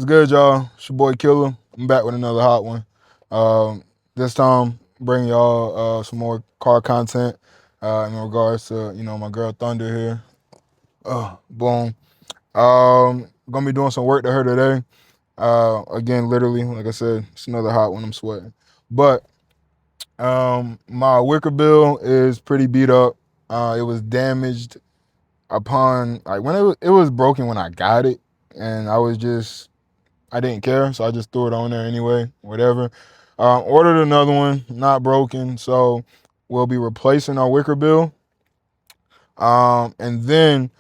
What's good, y'all? It's your boy Killer. I'm back with another hot one. This time, bring y'all some more car content in regards to my girl Thunder here. Boom. Gonna be doing some work to her today. Again, literally, like I said, it's another hot one. I'm sweating, but my WICKERBILL is pretty beat up. It was damaged upon like when it was broken when I got it, and I didn't care, so I just threw it on there anyway, whatever. Ordered another one, not broken, so we'll be replacing our WICKERBILL. And then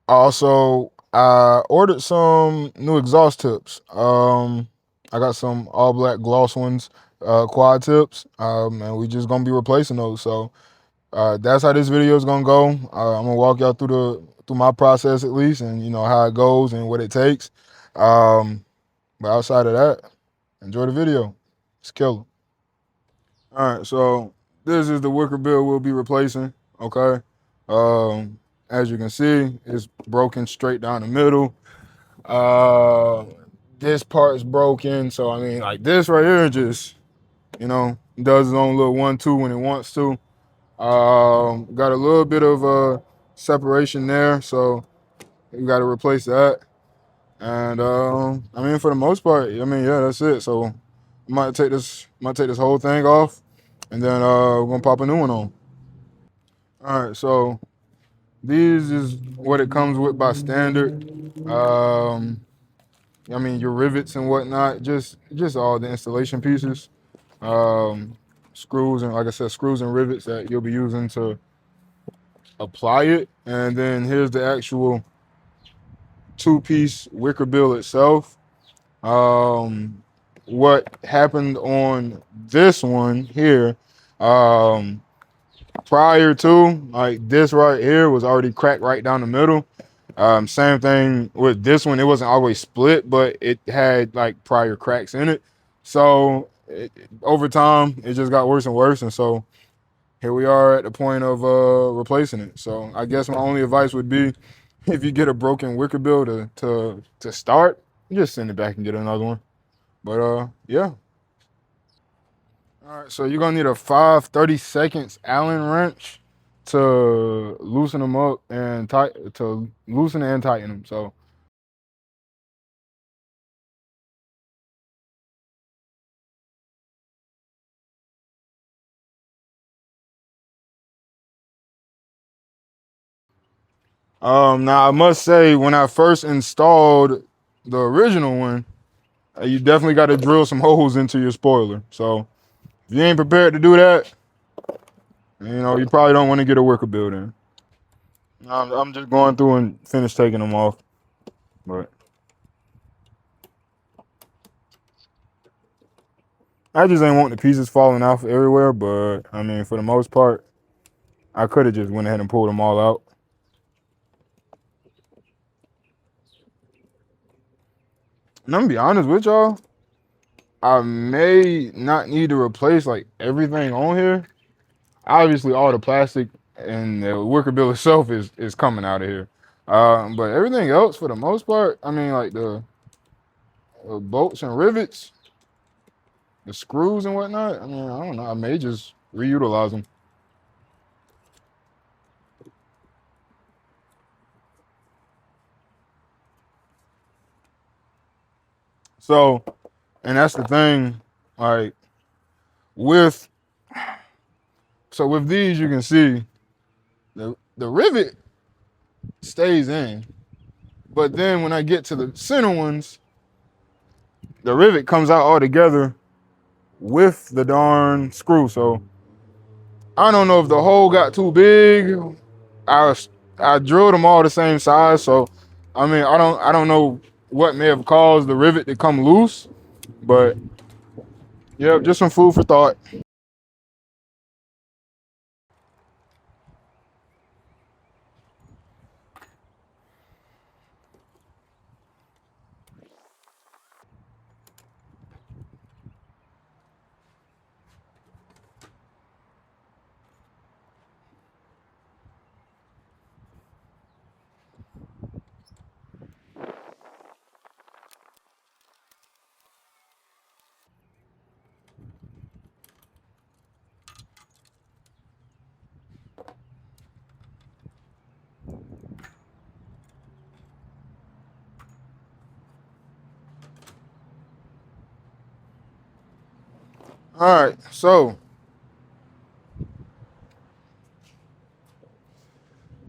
also I ordered some new exhaust tips. I got some all black gloss ones, quad tips, and we just gonna be replacing those. So that's how this video is gonna go. I'm gonna walk y'all through my process at least, and how it goes and what it takes. But outside of that, enjoy the video. It's killer. All right, so this is the WICKERBILL we'll be replacing. Okay, as you can see, it's broken straight down the middle. Uh, this part's broken, so I mean, like this right here, just does its own little 1-2 when it wants to. Got a little bit of separation there, so we got to replace that. And I mean, for the most part, I mean, yeah, that's it. So I might take this whole thing off, and then we're gonna pop a new one on. All right, so these is what it comes with by standard. I mean, your rivets and whatnot, just all the installation pieces, um, screws and like I said, screws and rivets that you'll be using to apply it, and then here's the actual two-piece WICKERBILL itself. Um, what happened on this one here, um, prior to like this right here was already cracked right down the middle. Same thing with this one. It wasn't always split, but it had like prior cracks in it. So over time, it just got worse and worse. And so here we are at the point of replacing it. So I guess my only advice would be, if you get a broken WICKERBILL to start, just send it back and get another one. But yeah. All right, so you're gonna need a 5/32 Allen wrench to loosen them up and to loosen and tighten them. So now I must say, when I first installed the original one, you definitely got to drill some holes into your spoiler. So if you ain't prepared to do that, you probably don't want to get a WICKERBILL in. I'm just going through and finish taking them off, but I just ain't want the pieces falling off everywhere. But I mean, for the most part, I could have just went ahead and pulled them all out. And I'm gonna be honest with y'all, I may not need to replace like everything on here. Obviously, all the plastic and the WICKERBILL itself is coming out of here. But everything else, for the most part, I mean, like the bolts and rivets, the screws and whatnot. I mean, I don't know. I may just reutilize them. So, and that's the thing, like with with these, you can see the rivet stays in, but then when I get to the center ones, the rivet comes out all together with the darn screw. So I don't know if the hole got too big. I I drilled them all the same size, so I mean I don't know what may have caused the rivet to come loose, but yeah, just some food for thought. All right, so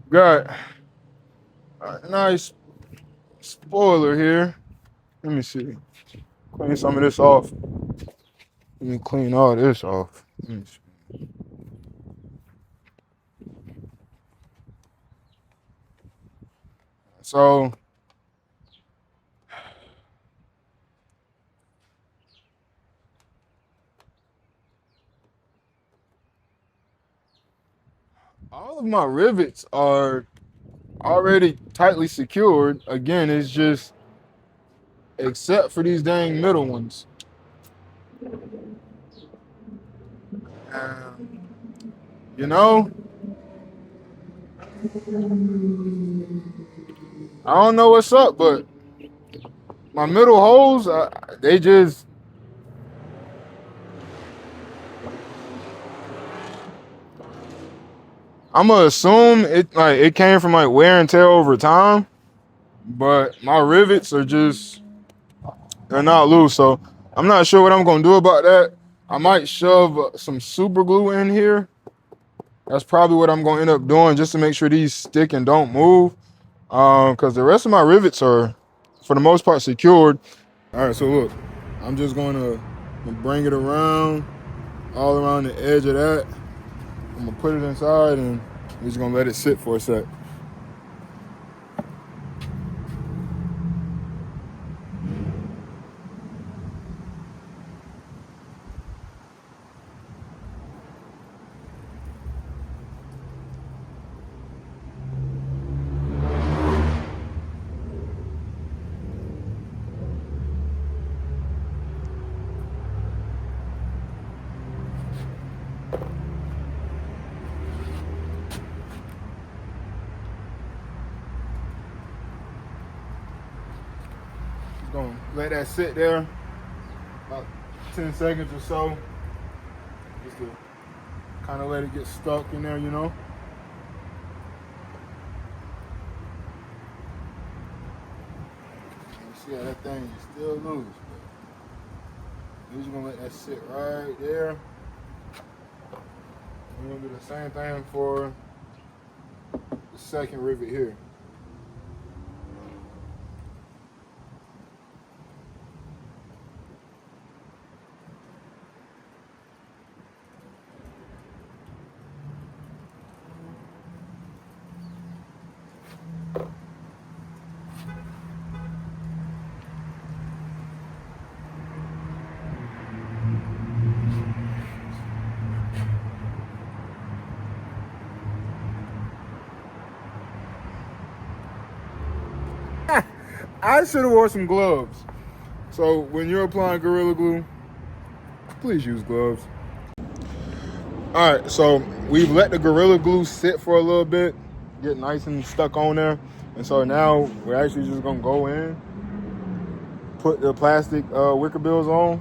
got a nice spoiler here. Let me see. Clean some of this off. Let me clean all this off. Let me see. So all of my rivets are already tightly secured. Again, it's just except for these dang middle ones. And, you know, I don't know what's up, but my middle holes, they just, I'm gonna assume it came from like wear and tear over time, but my rivets are just, they're not loose. So I'm not sure what I'm gonna do about that. I might shove some super glue in here. That's probably what I'm gonna end up doing just to make sure these stick and don't move. Because the rest of my rivets are, for the most part, secured. All right, so look, I'm just gonna bring it around, all around the edge of that. I'm gonna put it inside and we're just gonna let it sit for a sec. Just gonna let that sit there about 10 seconds or so, just to kind of let it get stuck in there, you know. You see how that thing is still loose. We're just gonna let that sit right there. We're gonna do the same thing for the second rivet here. I should have wore some gloves. So when you're applying Gorilla Glue, please use gloves. All right, so we've let the Gorilla Glue sit for a little bit, get nice and stuck on there. And so now we're actually just gonna go in, put the plastic wicker bills on,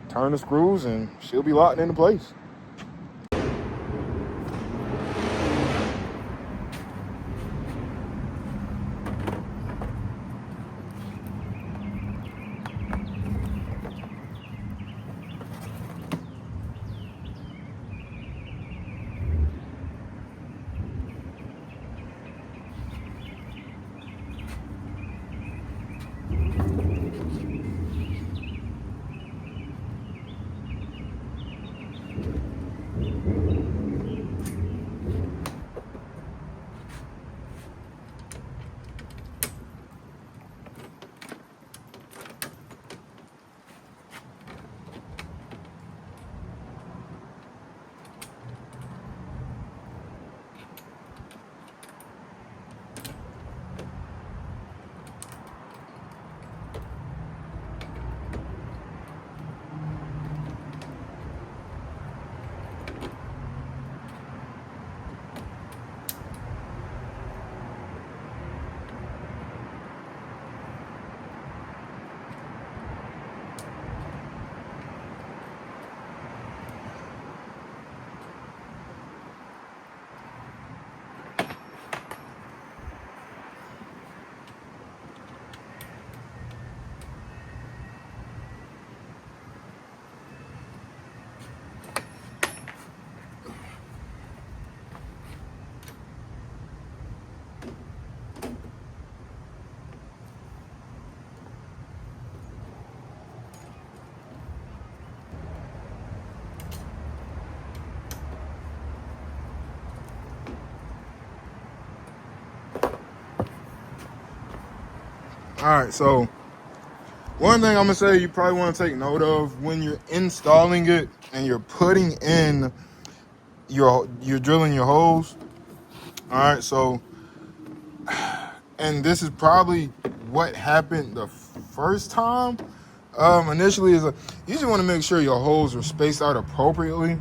turn the screws, and she'll be locked into place. All right, so one thing I'm gonna say you probably want to take note of when you're installing it and you're putting in you're drilling your holes. All right, so and this is probably what happened the first time. Initially is you just want to make sure your holes are spaced out appropriately.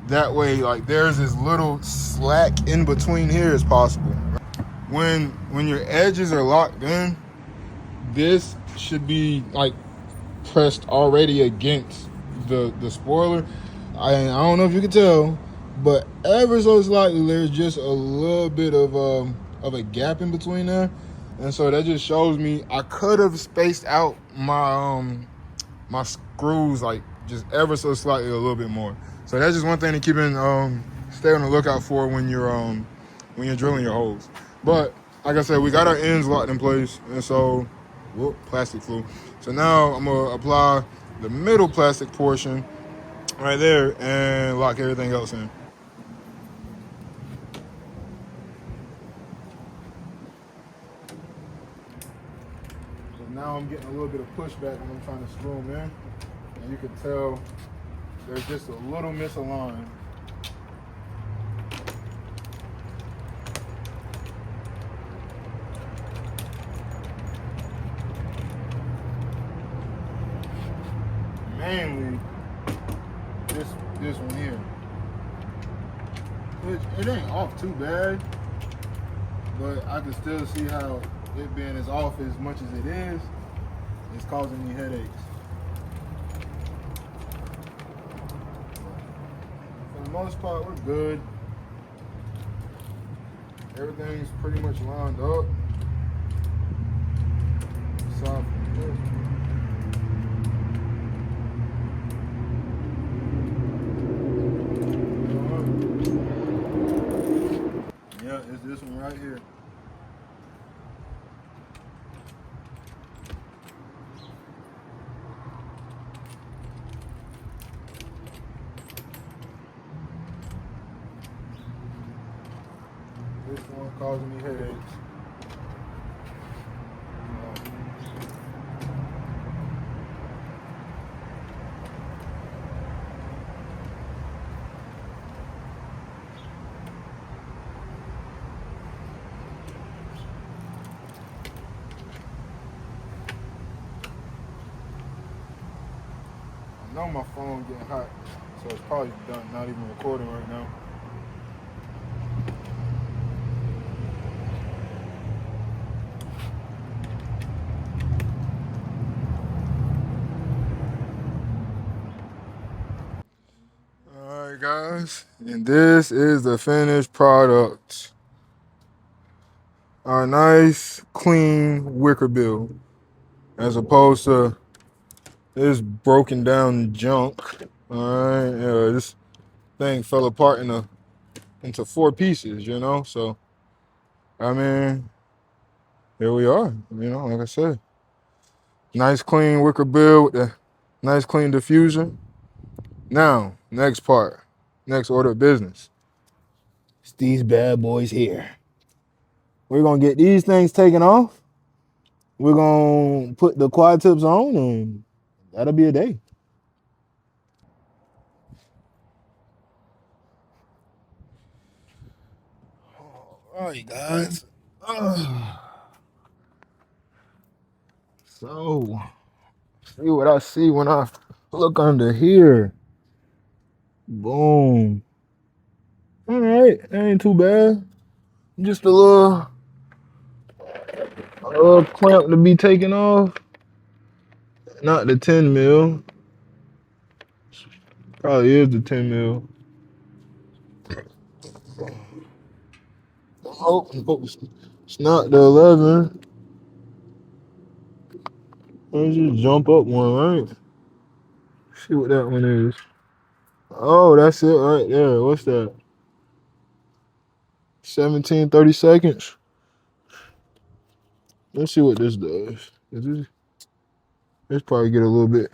That way, like there's as little slack in between here as possible. When your edges are locked in, this should be like pressed already against the spoiler. I don't know if you can tell, but ever so slightly there's just a little bit of a gap in between there, and so that just shows me I could have spaced out my screws like just ever so slightly a little bit more. So that's just one thing to keep in stay on the lookout for when you're drilling your holes. But like I said, we got our ends locked in place, and so whoop, plastic flew. So now I'm gonna apply the middle plastic portion right there and lock everything else in. So now I'm getting a little bit of pushback when I'm trying to screw them in, and you can tell they're just a little misaligned. Mainly this one here. It ain't off too bad, but I can still see how it being as off as much as it is causing me headaches. For the most part, we're good. Everything's pretty much lined up. Soft. Yeah, it's this one right here. This one causing me headaches. I know my phone getting hot, so it's probably done, not even recording right now. Alright guys, and this is the finished product. A nice, clean wicker bill, as opposed to this broken down junk. Alright, yeah, this thing fell apart into 4 pieces, you know? So, I mean, here we are, you know, like I said. Nice, clean wicker bill with a nice, clean diffuser. Now, next part, next order of business. It's these bad boys here. We're gonna get these things taken off. We're gonna put the quad tips on, and that'll be a day. All right, guys. So, see what I see when I look under here. Boom. All right, ain't too bad. Just a little clamp to be taken off. Not the 10 mil. Probably is the 10 mil. Oh, it's not the 11. Let's just jump up one, right? See what that one is. Oh, that's it right there. What's that? 17, 30 seconds. Let's see what this does. Let's probably get a little bit.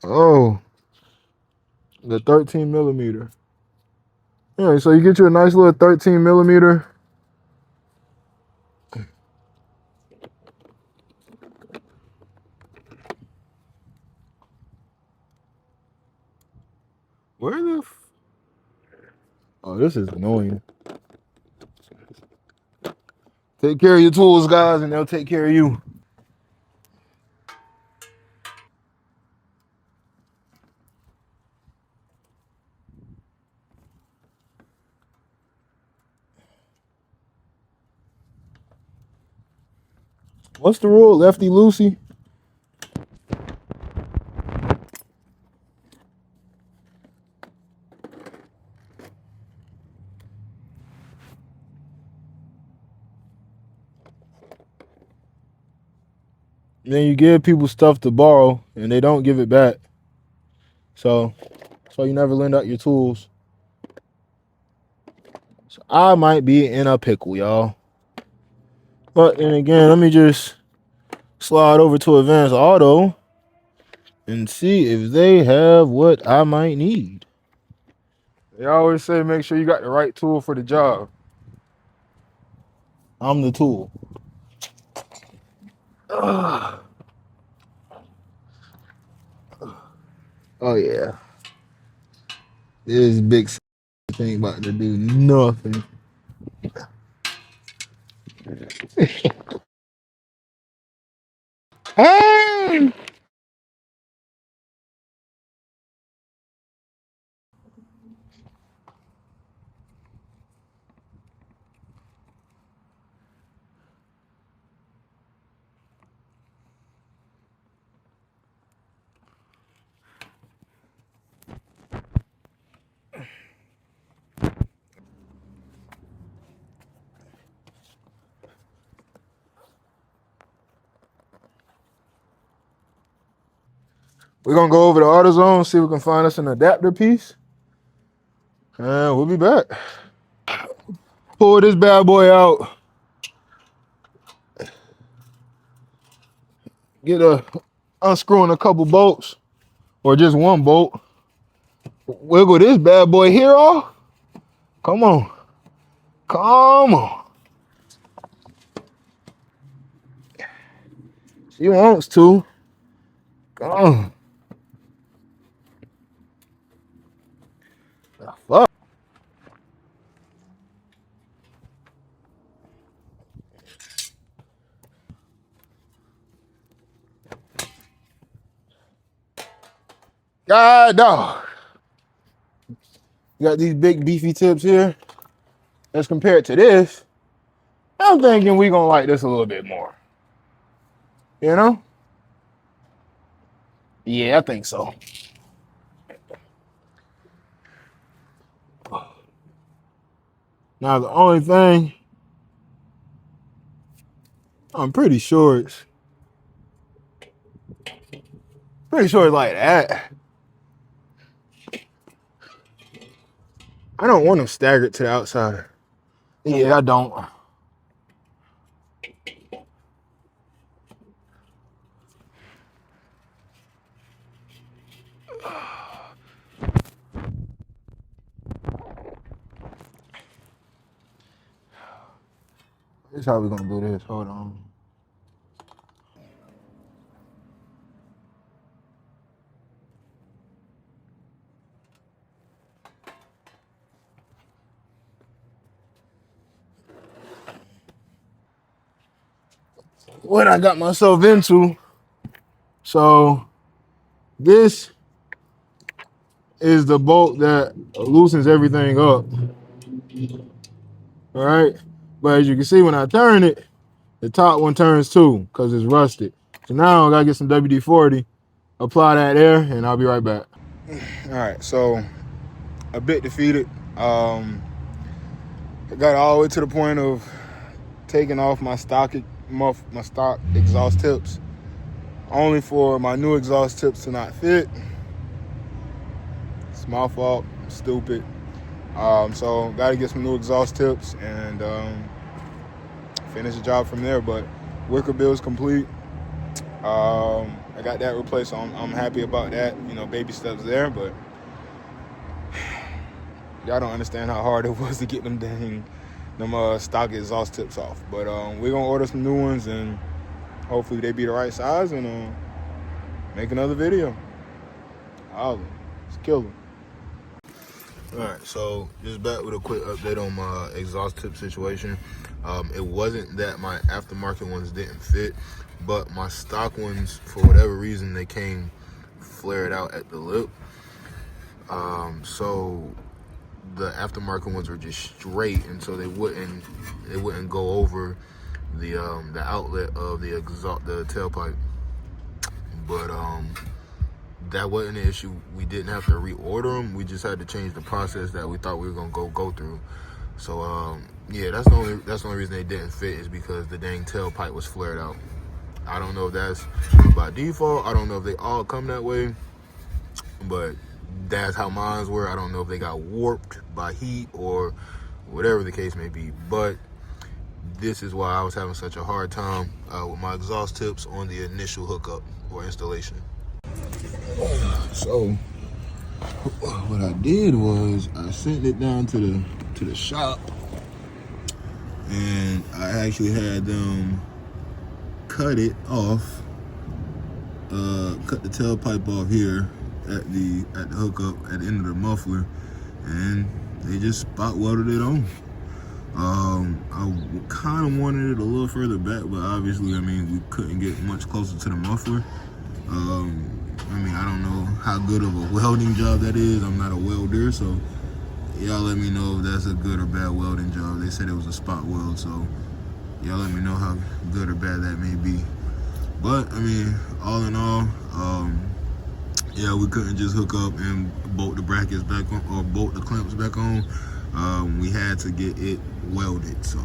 Oh, the 13 millimeter. All right, so you get you a nice little 13 millimeter Where the oh, this is annoying. Take care of your tools, guys, and they'll take care of you. What's the rule, lefty loosey? Then you give people stuff to borrow, and they don't give it back. So you never lend out your tools. So I might be in a pickle, y'all. But then again, let me just slide over to Advanced Auto and see if they have what I might need. They always say make sure you got the right tool for the job. I'm the tool. Ugh. Oh yeah. This big thing about to do nothing. Hey! We're gonna go over to AutoZone, see if we can find us an adapter piece. And we'll be back. Pull this bad boy out. Unscrewing a couple bolts, or just one bolt. Wiggle this bad boy here off. Come on. Come on. She wants to. Come on. The fuck. God dog. You got these big beefy tips here. As compared to this, I'm thinking we gonna like this a little bit more. You know? Yeah, I think so. Now the only thing I'm pretty sure it's like that. I don't want them staggered to the outside. Yeah, I don't. This is how we're gonna do this. Hold on. What I got myself into. So this is the bolt that loosens everything up. All right. But as you can see, when I turn it, the top one turns too because it's rusted. So now I gotta get some WD-40, apply that there, and I'll be right back. All right, so a bit defeated. I got all the way to the point of taking off my stock exhaust tips, only for my new exhaust tips to not fit. It's my fault, stupid. So got to get some new exhaust tips and finish the job from there. But WICKERBILL is complete. I got that replaced, so I'm happy about that. You know, baby steps there, but y'all don't understand how hard it was to get them stock exhaust tips off. But we're gonna order some new ones, and hopefully they be the right size, and make another video. Let's kill them. Alright, so just back with a quick update on my exhaust tip situation. It wasn't that my aftermarket ones didn't fit, but my stock ones, for whatever reason, they came flared out at the lip. So the aftermarket ones were just straight, and so they wouldn't go over the outlet of the tailpipe. But that wasn't an issue. We didn't have to reorder them. We just had to change the process that we thought we were gonna go through. So yeah, that's the only reason they didn't fit, is because the dang tailpipe was flared out. I don't know if that's by default. I don't know if they all come that way, but that's how mine were. I don't know if they got warped by heat or whatever the case may be. But this is why I was having such a hard time with my exhaust tips on the initial hookup or installation. So what I did was I sent it down to the shop, and I actually had them cut it off, cut the tailpipe off here at the hookup at the end of the muffler, and they just spot welded it on. I kind of wanted it a little further back, but obviously, I mean, we couldn't get much closer to the muffler. I mean, I don't know how good of a welding job that is. I'm not a welder, so y'all let me know if that's a good or bad welding job. They said it was a spot weld, so y'all let me know how good or bad that may be. But I mean, all in all, yeah, we couldn't just hook up and bolt the brackets back on or bolt the clamps back on. We had to get it welded, so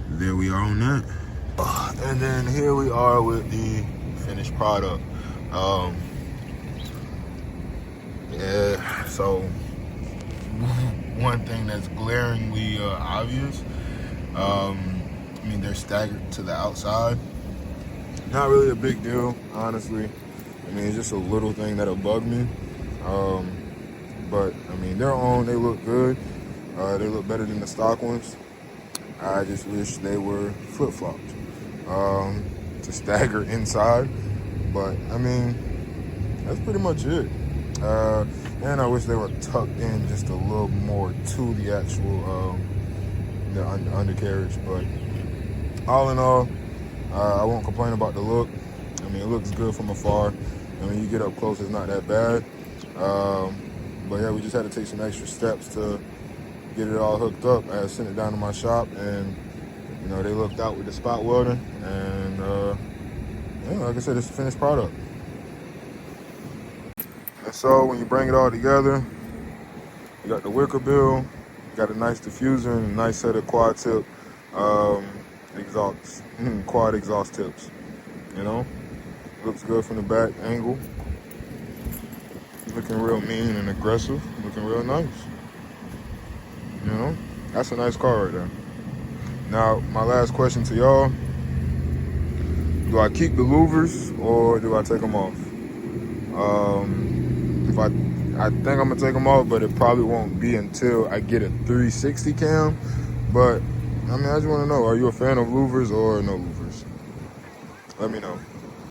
there we are on that. And then here we are with the finished product. Yeah, so one thing that's glaringly obvious, I mean, they're staggered to the outside. Not really a big deal, honestly. I mean, it's just a little thing that'll bug me. But I mean, they're on, they look good. They look better than the stock ones. I just wish they were flip-flopped to stagger inside. But I mean, that's pretty much it. And I wish they were tucked in just a little more to the actual the undercarriage. But all in all, I won't complain about the look. I mean, it looks good from afar. I mean, you get up close, it's not that bad. But yeah, we just had to take some extra steps to get it all hooked up. I sent it down to my shop, and you know, they looked out with the spot welding, and yeah, like I said, it's a finished product. And so when you bring it all together, you got the WICKERBILL, you got a nice diffuser and a nice set of quad tip quad exhaust tips. You know, looks good from the back angle. Looking real mean and aggressive. Looking real nice. You know, that's a nice car right there. Now, my last question to y'all: do I keep the louvers or do I take them off? If I think I'm gonna take them off, but it probably won't be until I get a 360 cam. But I mean, I just want to know: are you a fan of louvers or no louvers? Let me know.